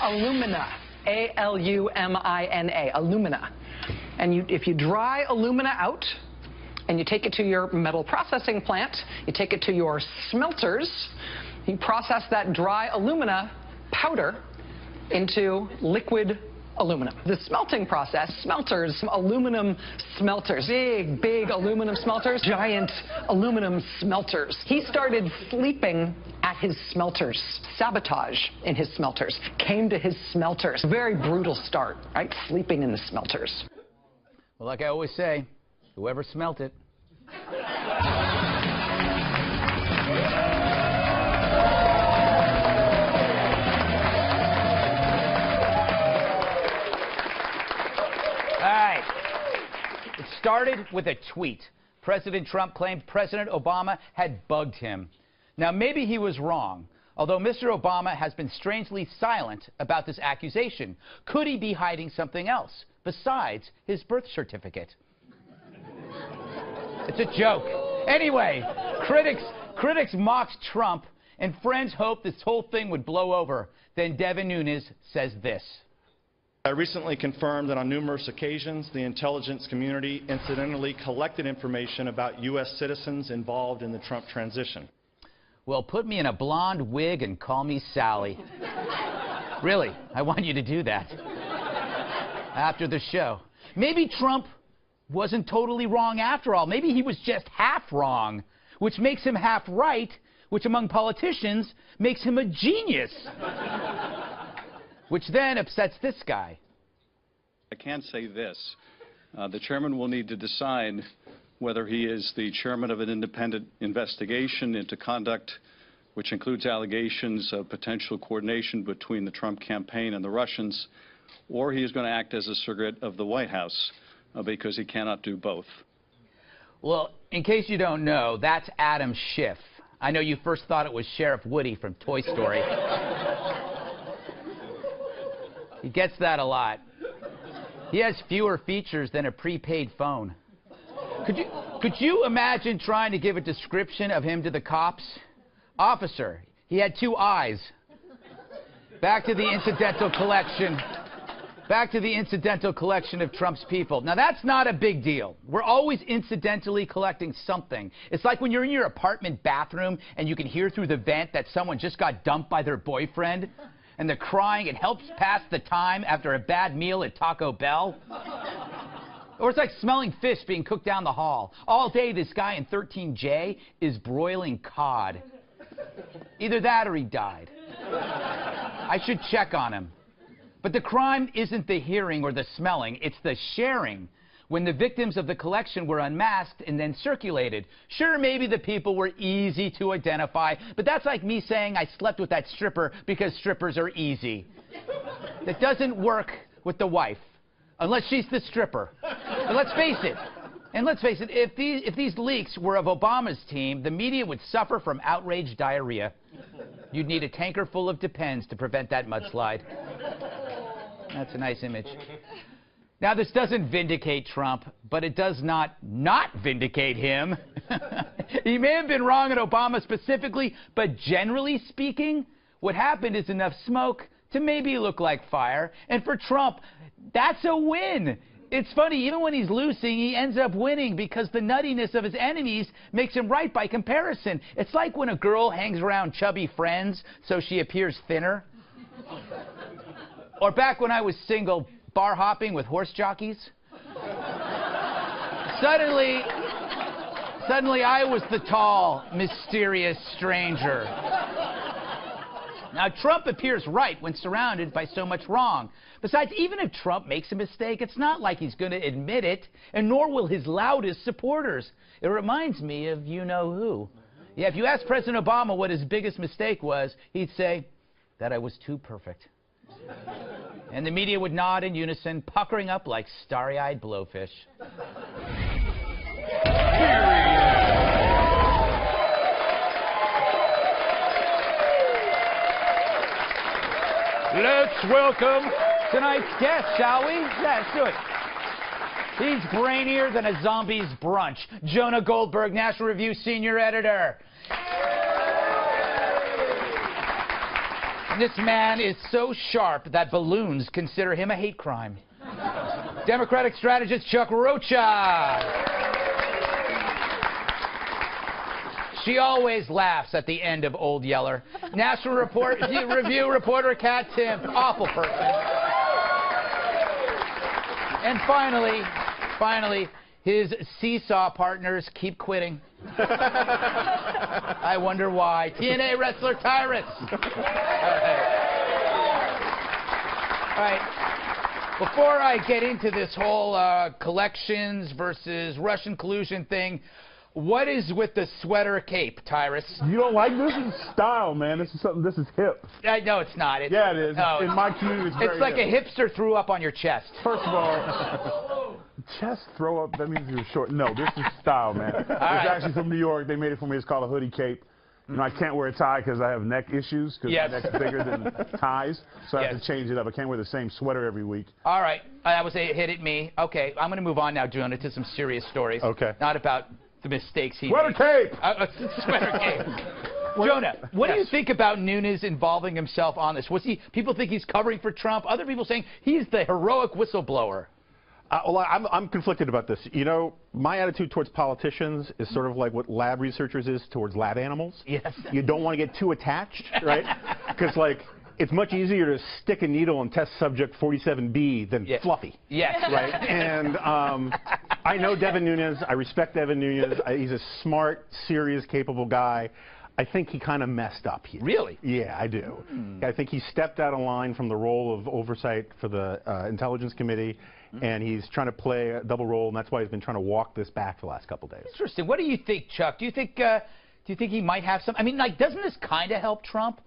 alumina, A-L-U-M-I-N-A, alumina. And if you dry alumina out and you take it to your metal processing plant, you take it to your smelters, you process that dry alumina powder into liquid aluminum. The smelting process, smelters, aluminum smelters, big aluminum smelters, giant aluminum smelters. He started sleeping at his smelters. Sabotage in his smelters. Came to his smelters. Very brutal start, right? Sleeping in the smelters. Well, like I always say, whoever smelt it. It started with a tweet. President Trump claimed President Obama had bugged him. Now, maybe he was wrong, although Mr. Obama has been strangely silent about this accusation. Could he be hiding something else besides his birth certificate? It's a joke. Anyway, critics mocked Trump, and friends hoped this whole thing would blow over. Then Devin Nunes says this. I recently confirmed that on numerous occasions, the intelligence community incidentally collected information about U.S. citizens involved in the Trump transition. Well, put me in a blonde wig and call me Sally. Really, I want you to do that. After the show. Maybe Trump wasn't totally wrong after all. Maybe he was just half wrong, which makes him half right, which among politicians makes him a genius. Which then upsets this guy. I can say this. The chairman will need to decide whether he is the chairman of an independent investigation into conduct which includes allegations of potential coordination between the Trump campaign and the Russians, or he is going to act as a surrogate of the White House because he cannot do both. Well, in case you don't know, that's Adam Schiff. I know you first thought it was Sheriff Woody from Toy Story. He gets that a lot. He has fewer features than a prepaid phone. Could you imagine trying to give a description of him to the cops? Officer, he had 2 eyes. Back to the incidental collection. Back to the incidental collection of Trump's people. Now, that's not a big deal. We're always incidentally collecting something. It's like when you're in your apartment bathroom and you can hear through the vent that someone just got dumped by their boyfriend. And the crying, it helps pass the time after a bad meal at Taco Bell. Or it's like smelling fish being cooked down the hall. All day, this guy in 13J is broiling cod. Either that or he died. I should check on him. But the crime isn't the hearing or the smelling, it's the sharing. When the victims of the collection were unmasked and then circulated. Sure, maybe the people were easy to identify, but that's like me saying I slept with that stripper because strippers are easy. That doesn't work with the wife, unless she's the stripper. And let's face it, if these leaks were of Obama's team, the media would suffer from outrage diarrhea. You'd need a tanker full of Depends to prevent that mudslide. That's a nice image. Now, this doesn't vindicate Trump, but it does not vindicate him. He may have been wrong at Obama specifically, but generally speaking, what happened is enough smoke to maybe look like fire. And for Trump, that's a win. It's funny, even when he's losing, he ends up winning because the nuttiness of his enemies makes him right by comparison. It's like when a girl hangs around chubby friends so she appears thinner. Or back when I was single, bar hopping with horse jockeys. Suddenly I was the tall, mysterious stranger. Now, Trump appears right when surrounded by so much wrong. Besides, even if Trump makes a mistake, it's not like he's going to admit it, and nor will his loudest supporters. It reminds me of you-know-who. Yeah, if you ask President Obama what his biggest mistake was, he'd say that I was too perfect. And the media would nod in unison, puckering up like starry-eyed blowfish. Let's welcome tonight's guest, shall we? Yeah, let's do it. He's brainier than a zombie's brunch. Jonah Goldberg, National Review senior editor. This man is so sharp that balloons consider him a hate crime. Democratic strategist Chuck Rocha. She always laughs at the end of Old Yeller. National Review reporter Kat Timpf, awful person. And finally, his seesaw partners keep quitting. I wonder why. TNA wrestler Tyrus. All right. Before I get into this whole collections versus Russian collusion thing, what is with the sweater cape, Tyrus? You don't like this? This is style, man. This is something. This is hip. No, it's not. Yeah, it is. No, in my community, it's very It's like hip. a hipster threw up on your chest. First of all, chest throw up, that means you're short. No, this is style, man. It's actually from New York. They made it for me. It's called a hoodie cape. You know, I can't wear a tie because I have neck issues because my neck's bigger than ties, so I have to change it up. I can't wear the same sweater every week. All right. That was a hit at me. Okay, I'm going to move on now, Jonah, to some serious stories. Okay. Not about the mistakes he Sweater made. cape! Sweater cape. Jonah, what do you think about Nunes involving himself on this? People think he's covering for Trump. Other people saying he's the heroic whistleblower. Well, I'm conflicted about this. You know, my attitude towards politicians is sort of like what lab researchers is towards lab animals. Yes. You don't want to get too attached, right? Because, like, it's much easier to stick a needle and test subject 47B than Fluffy. Yes. Right? And I know Devin Nunes. I respect Devin Nunes. He's a smart, serious, capable guy. I think he kind of messed up here. Really? Yeah, I do. I think he stepped out of line from the role of oversight for the Intelligence Committee, and he's trying to play a double role, and that's why he's been trying to walk this back the last couple of days. Interesting. What do you think, Chuck? Do you think he might have some? I mean, like, doesn't this kind of help Trump?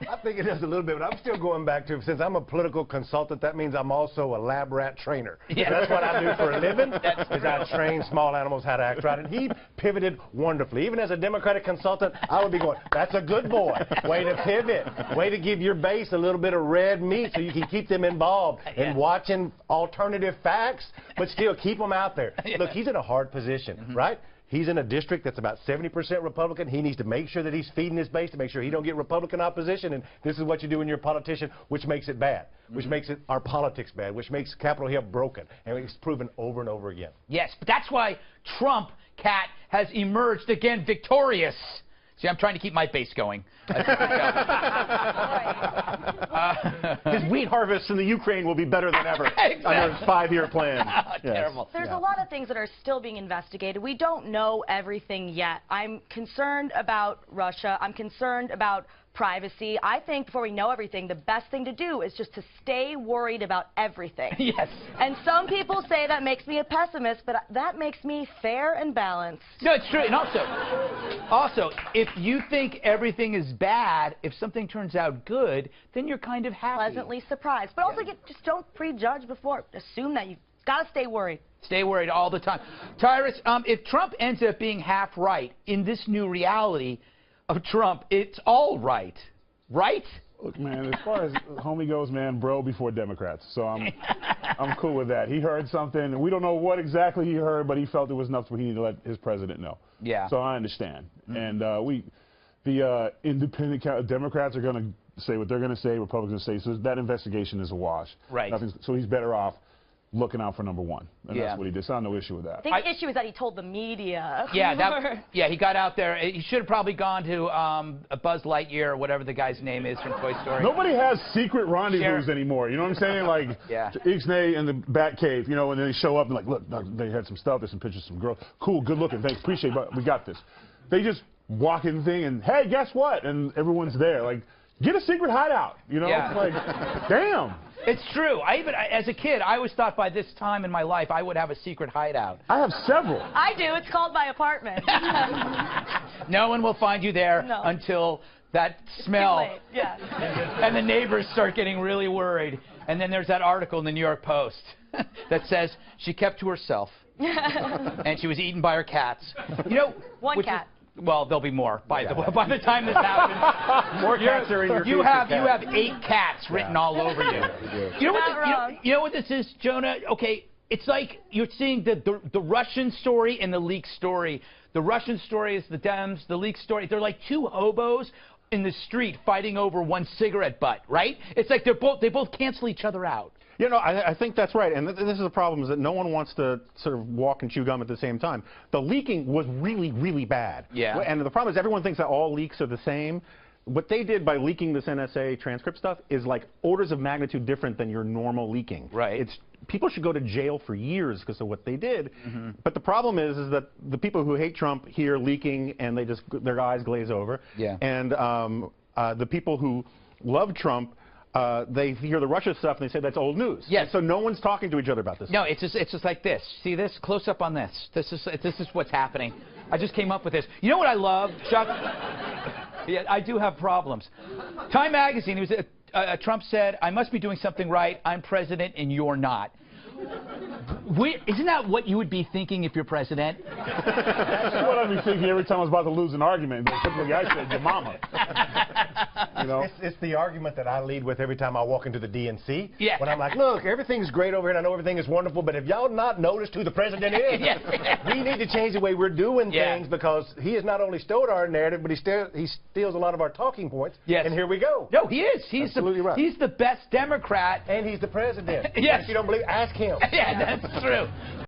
I think it does a little bit, but I'm still going back to, since I'm a political consultant, that means I'm also a lab rat trainer. Yeah. That's what I do for a living, is I train small animals how to act right. And he pivoted wonderfully. Even as a Democratic consultant, I would be going, that's a good boy. Way to pivot. Way to give your base a little bit of red meat so you can keep them involved in watching alternative facts, but still keep them out there. Look, he's in a hard position, right? He's in a district that's about 70% Republican. He needs to make sure that he's feeding his base to make sure he don't get Republican opposition. And this is what you do when you're a politician, which makes it bad, which makes it our politics bad, which makes Capitol Hill broken. And it's proven over and over again. Yes, but that's why Trump, Kat, has emerged again victorious. See, I'm trying to keep my base going. His wheat harvest in the Ukraine will be better than ever under his 5-year plan. Terrible. There's a lot of things that are still being investigated. We don't know everything yet. I'm concerned about Russia. I'm concerned about privacy. I think before we know everything, the best thing to do is just to stay worried about everything. Yes. And some people say that makes me a pessimist, but that makes me fair and balanced. No, it's true. And also, if you think everything is bad, if something turns out good, then you're kind of happy. Pleasantly surprised. But also just don't prejudge before. Assume that you've got to stay worried. Stay worried all the time. Tyrus, if Trump ends up being half right in this new reality of Trump, it's all right. Right? Look, man, as far as homie goes, man, bro before Democrats. So I'm cool with that. He heard something. We don't know what exactly he heard, but he felt it was enough for he needed to let his president know. Yeah. So I understand. And the independent Democrats are going to say what they're going to say, Republicans say. So that investigation is a wash. Right. So he's better off looking out for number one. And Yeah. that's what he did. So I have no issue with that. I think the issue is that he told the media. Yeah, he got out there. He should have probably gone to a Buzz Lightyear or whatever the guy's name is from Toy Story. Nobody has secret rendezvous anymore. You know what I'm saying? Like, Ixnay and the Batcave, you know, and then they show up and like, look, they had some stuff, there's some pictures of some girls. Cool, good looking, thanks, appreciate it, but we got this. They just walk in the thing and, hey, guess what? And everyone's there. Like, get a secret hideout, you know? Yeah. It's like, damn. It's true. As a kid, I always thought by this time in my life I would have a secret hideout. I have several. I do. It's called my apartment. No one will find you there until that smell. Too late. Yeah. And the neighbors start getting really worried. And then there's that article in the New York Post that says she kept to herself. And she was eaten by her cats. You know, One cat. Well, there'll be more by the time this happens. More cats are in your you have 8 cats written all over you. You know what this is, Jonah? Okay, it's like you're seeing the Russian story and the leak story. The Russian story is the Dems. The leak story, they're like two hobos in the street fighting over one cigarette butt, right? It's like they both cancel each other out. You know, I think that's right, and this is the problem, is that no one wants to sort of walk and chew gum at the same time. The leaking was really, really bad. Yeah. And the problem is everyone thinks that all leaks are the same. What they did by leaking this NSA transcript stuff is like orders of magnitude different than your normal leaking. Right. People should go to jail for years because of what they did. But the problem is that the people who hate Trump hear leaking and their eyes glaze over. Yeah. And the people who love Trump, they hear the Russia stuff and they say that's old news. Yes. So no one's talking to each other about this. No, it's just like this. See this? Close up on this. This is what's happening. I just came up with this. You know what I love, Chuck? Yeah, I do have problems. Time Magazine, Trump said, "I must be doing something right. I'm president and you're not." Isn't that what you would be thinking if you're president? That's what I'd be thinking every time I was about to lose an argument. Typically, I said, your mama. You know? It's the argument that I lead with every time I walk into the DNC. Yeah. When I'm like, look, everything's great over here, and I know everything is wonderful, but have y'all not noticed who the president is? We need to change the way we're doing things, because he has not only stolen our narrative, but he steals a lot of our talking points. Yes. And here we go. No, he is. He's the best Democrat. And he's the president. Yes. If you don't believe, ask him. Yeah, that's true.